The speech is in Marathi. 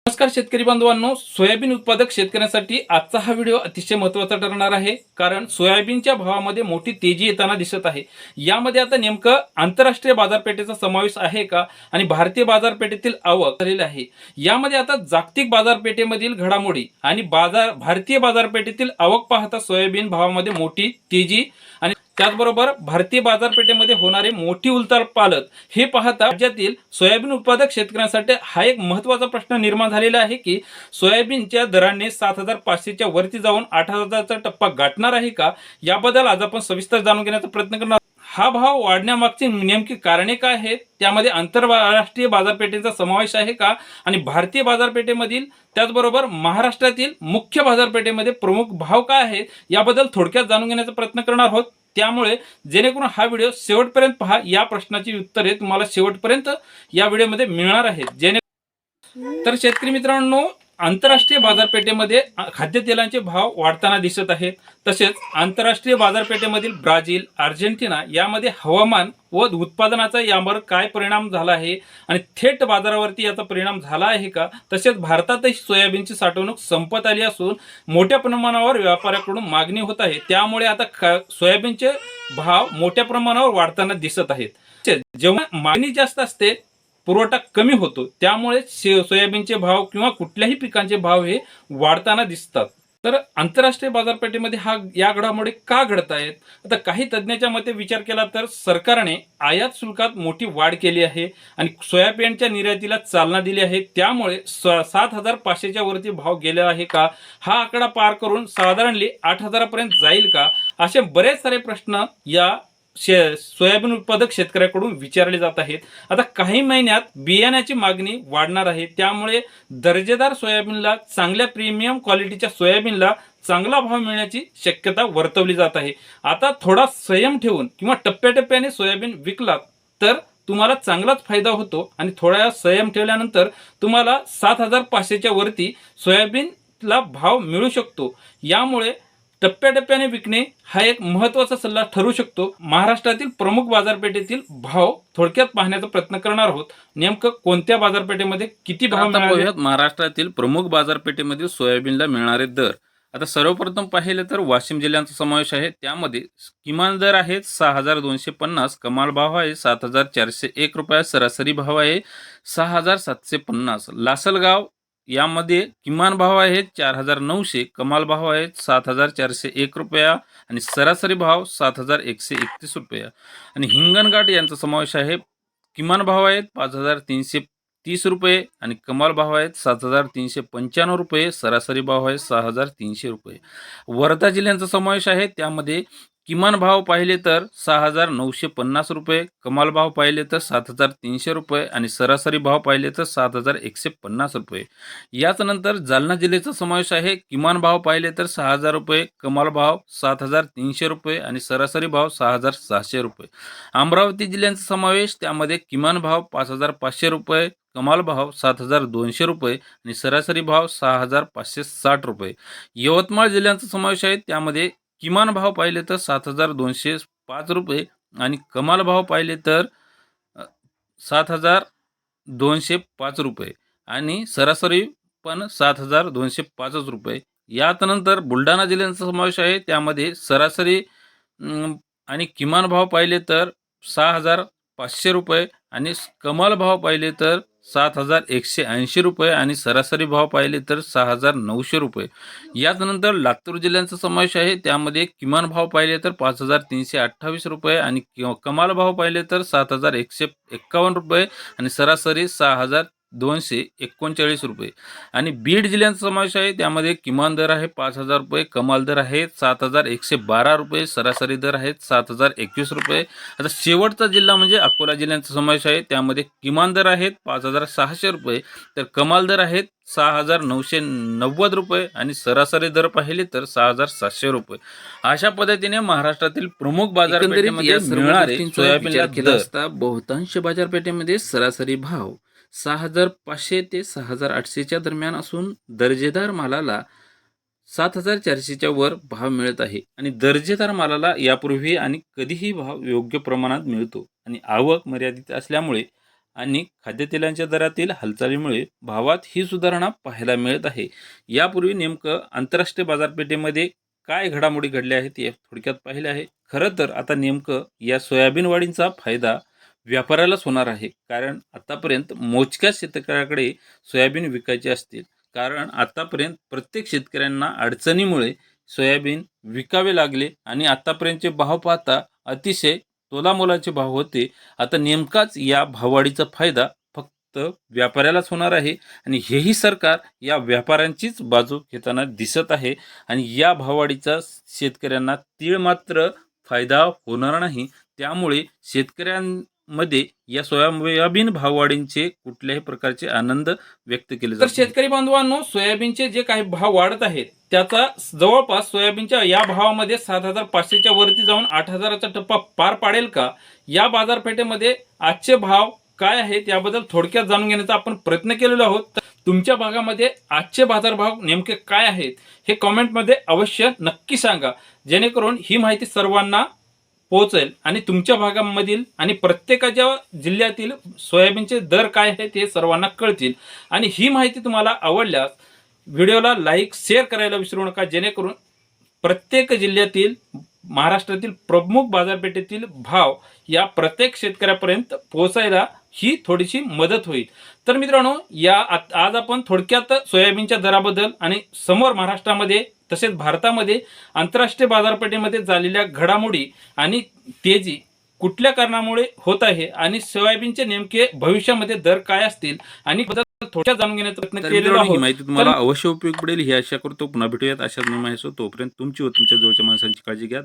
नमस्कार शेतकरी बांधवांनो, सोयाबीन उत्पादक शेतकऱ्यांसाठी आजचा हा व्हिडिओ अतिशय महत्त्वाचा ठरणार आहे. कारण सोयाबीनच्या भावामध्ये मोठी तेजी येताना दिसत आहे. यामध्ये आता नेमकं आंतरराष्ट्रीय बाजारपेठेचा समावेश आहे का आणि भारतीय बाजारपेठेतील आवक झालेली आहे. यामध्ये आता जागतिक बाजारपेठेमधील घडामोडी आणि भारतीय बाजारपेठेतील आवक पाहता सोयाबीन भावामध्ये मोठी तेजी आणि त्याचबरोबर भारतीय बाजारपेठेमध्ये होणारे मोठी उलथापालथ हे पाहता राज्यातील सोयाबीन उत्पादक शेतकऱ्यांसाठी हा एक महत्त्वाचा प्रश्न निर्माण झालेला आहे की सोयाबीनच्या दराने 7,500च्या वरती जाऊन 8,000चा टप्पा गाठणार आहे का. याबद्दल आज आपण सविस्तर जाणून घेण्याचा प्रयत्न करणार. हा भाव वाढण्यामागची नेमकी कारणे काय आहेत, त्यामध्ये आंतरराष्ट्रीय बाजारपेठेचा समावेश आहे का आणि भारतीय बाजारपेठेमधील त्याचबरोबर महाराष्ट्रातील मुख्य बाजारपेठेमध्ये प्रमुख भाव काय आहेत याबद्दल थोडक्यात जाणून घेण्याचा प्रयत्न करणार आहोत. त्यामुळे जेणेकरून हा व्हिडिओ शेवटपर्यंत पहा. या प्रश्नाची उत्तरे तुम्हाला शेवटपर्यंत या व्हिडिओमध्ये मिळणार आहेत. तर शेतकरी मित्रांनो, आंतरराष्ट्रीय बाजारपेठेमध्ये खाद्यतेलांचे भाव वाढताना दिसत आहेत. तसेच आंतरराष्ट्रीय बाजारपेठेमधील ब्राझील, अर्जेंटिना यामध्ये हवामान व उत्पादनाचा यावर काय परिणाम झाला आहे आणि थेट बाजारावरती याचा परिणाम झाला आहे का. तसेच भारतातही सोयाबीनची साठवणूक संपत आली असून मोठ्या प्रमाणावर व्यापाऱ्याकडून मागणी होत आहे. त्यामुळे आता सोयाबीनचे भाव मोठ्या प्रमाणावर वाढताना दिसत आहेत. जेव्हा मागणी जास्त असते पुरवठा कमी होतो, त्यामुळे सोयाबीनचे भाव किंवा कुठल्याही पिकांचे भाव हे वाढताना दिसतात. तर आंतरराष्ट्रीय बाजारपेठेमध्ये या घडामोडी का घडत आहेत. आता काही तज्ज्ञांच्या मते विचार केला तर सरकारने आयात शुल्कात मोठी वाढ केली आहे आणि सोयाबीनच्या निर्यातीला चालना दिली आहे. त्यामुळे 7,500च्या वरती भाव गेला आहे का, हा आकडा पार करून साधारणली 8,000पर्यंत जाईल का, असे बरेच सारे प्रश्न या सोयाबीन उत्पादक शेतकऱ्याकडून विचारले जात आहेत. आता काही महिन्यात बियाण्याची मागणी वाढणार आहे. त्यामुळे दर्जेदार सोयाबीनला, चांगल्या प्रीमियम क्वालिटीच्या सोयाबीनला चांगला भाव मिळण्याची शक्यता वर्तवली जात आहे. आता थोडा संयम ठेवून किंवा टप्प्याटप्प्याने सोयाबीन विकलात तर तुम्हाला चांगलाच फायदा होतो आणि थोडा संयम ठेवल्यानंतर तुम्हाला 7,500च्या वरती सोयाबीनला भाव मिळू शकतो. यामुळे टप्प्याटप्प्याने विकणे हा एक महत्त्वाचा सल्ला ठरू शकतो. महाराष्ट्रातील प्रमुख बाजारपेठेतील भाव थोडक्यात पाहण्याचा प्रयत्न करणार आहोत. नेमकं कोणत्या बाजारपेठेमध्ये किती भाव मिळाले. महाराष्ट्रातील प्रमुख बाजारपेठेमधील सोयाबीनला मिळणारे दर. आता सर्वप्रथम पाहिले तर वाशिम जिल्ह्यांचा समावेश आहे. त्यामध्ये किमान दर आहेत 6,250, कमाल भाव आहे 7,401 रुपये, सरासरी भाव आहे 6,750. लासलगाव यामध्ये किमान भाव आहे 4,900, कमाल भाव आहे 7,401 रुपया आणि सरासरी भाव 7,131 रुपया. आणि हिंगणघाट यांचा समावेश आहे. किमान भाव आहेत 5,330 रुपये आणि कमाल भाव आहेत 7,395 रुपये, सरासरी भाव आहे 6,300 रुपये. वर्धा जिल्ह्यांचा समावेश आहे. त्यामध्ये किमान भाव पाहिले तर 6,950 रुपये, कमाल भाव पाहिले तर 7,300 रुपये आणि सरासरी भाव पाहिले तर 7,150 रुपये. याच नंतर जालना जिल्ह्याचा समावेश आहे. किमान भाव पाहिले तर 6,000 रुपये, कमाल भाव 7,300 रुपये आणि सरासरी भाव 6,600 रुपये. अमरावती जिल्ह्यांचा समावेश. त्यामध्ये किमान भाव 5,500 रुपये, कमाल भाव 7,200 रुपये आणि सरासरी भाव 6,560 रुपये. यवतमाळ जिल्ह्यांचा समावेश आहे. त्यामध्ये किमान भाव पाहिले तर 7,205 रुपये आणि कमाल भाव पाहिले तर 7,205 रुपये आणि सरासरी पण 7,205 रुपये. यात नंतर बुलढाणा जिल्ह्यांचा समावेश आहे. त्यामध्ये सरासरी आणि किमान भाव पाहिले तर 6,500 रुपये आणि कमाल भाव पाहिले तर 7,180 रुपये आणि सरासरी भाव पाहिले तर 6,900 रुपये. याचनंतर लातूर जिल्ह्यांचा समावेश आहे. त्यामध्ये किमान भाव पाहिले तर 5,328 रुपये आणि कमाल भाव पाहिले तर 7,151 रुपये आणि सरासरी 6,239 रुपये. आणि बीड जिल्ह्यांचा समावेश आहे. त्यामध्ये किमान दर आहे 5,000 रुपये, कमाल दर आहे 7,112 रुपये, सरासरी दर आहेत 7,021 रुपये. आता शेवटचा जिल्हा म्हणजे अकोला जिल्ह्यांचा समावेश आहे. त्यामध्ये किमान दर आहेत 5,600 रुपये, तर कमाल दर आहेत 6,990 रुपये आणि सरासरी दर पाहिले तर 6,700 रुपये. अशा पद्धतीने महाराष्ट्रातील प्रमुख बाजारपेठेमध्ये मिळणारे सोयाबीनला दर असता बहुतांश बाजारपेठेमध्ये सरासरी भाव 6,500 ते 6,800च्या दरम्यान असून दर्जेदार मालाला 7,400च्या वर भाव मिळत आहे आणि दर्जेदार मालाला यापूर्वी आणि कधीही भाव योग्य प्रमाणात मिळतो आणि आवक मर्यादित असल्यामुळे आणि खाद्यतेलांच्या दरातील हालचालीमुळे भावात ही सुधारणा पाहायला मिळत आहे. यापूर्वी नेमकं आंतरराष्ट्रीय बाजारपेठेमध्ये काय घडामोडी घडल्या आहेत हे थोडक्यात पाहिले आहे. खरं तर आता नेमकं या सोयाबीन वाढींचा फायदा व्यापाऱ्यालाच होणार आहे. कारण आतापर्यंत मोजक्याच शेतकऱ्याकडे सोयाबीन विकायचे असतील. कारण आतापर्यंत प्रत्येक शेतकऱ्यांना अडचणीमुळे सोयाबीन विकावे लागले आणि आतापर्यंतचे भाव पाहता अतिशय तोलामोलाचे भाव होते. आता नेमकाच या भाववाढीचा फायदा फक्त व्यापाऱ्यालाच होणार आहे आणि हेही सरकार या व्यापाऱ्यांचीच बाजू घेताना दिसत आहे आणि या भाववाढीचा शेतकऱ्यांना तीळ मात्र फायदा होणार नाही. त्यामुळे शेतकऱ्यांमध्ये या सोयाबीन भाववाढींचे कुठल्याही प्रकारचे आनंद व्यक्त केले जातात. तर शेतकरी बांधवांनो, सोयाबीनचे जे काही भाव वाढत आहेत त्याचा जवळपास सोयाबीनच्या या भावामध्ये 7,500च्या वरती जाऊन 8,000चा टप्पा पार पाडेल का? या बाजारपेठेमध्ये आजचे भाव काय आहेत याबद्दल थोडक्यात जाणून घेण्याचा आपण प्रयत्न केलेलो आहोत. तर तुमच्या भागामध्ये आजचे बाजारभाव नेमके काय आहेत हे कमेंटमध्ये अवश्य नक्की सांगा, जेणेकरून ही माहिती सर्वांना पोहोचेल आणि तुमच्या भागामधील आणि प्रत्येकाच्या जिल्ह्यातील सोयाबीनचे दर काय आहेत हे सर्वांना कळतील. आणि ही माहिती तुम्हाला आवडल्यास व्हिडिओला लाईक शेअर करायला विसरू नका, जेणेकरून प्रत्येक जिल्ह्यातील महाराष्ट्रातील प्रमुख बाजारपेठेतील भाव या प्रत्येक शेतकऱ्यापर्यंत पोहोचायला ही थोडीशी मदत होईल. तर मित्रांनो, आज आपण थोडक्यात सोयाबीनच्या दराबद्दल आणि समोर महाराष्ट्रामध्ये तसेच भारतामध्ये आंतरराष्ट्रीय बाजारपेठेमध्ये झालेल्या घडामोडी आणि तेजी कुठल्या कारणामुळे होत आहे आणि सोयाबीनचे नेमके भविष्यामध्ये दर काय असतील आणि थोडक्यात जाणून घेण्याचा प्रयत्न केलेला आहे. ही माहिती तुम्हाला अवश्य उपयोग पडेल ही आशा करतो. पुन्हा भेटूयात अशाच माहिती. तोपर्यंत तुमची व तुमच्या जवळच्या माणसांची काळजी घ्या.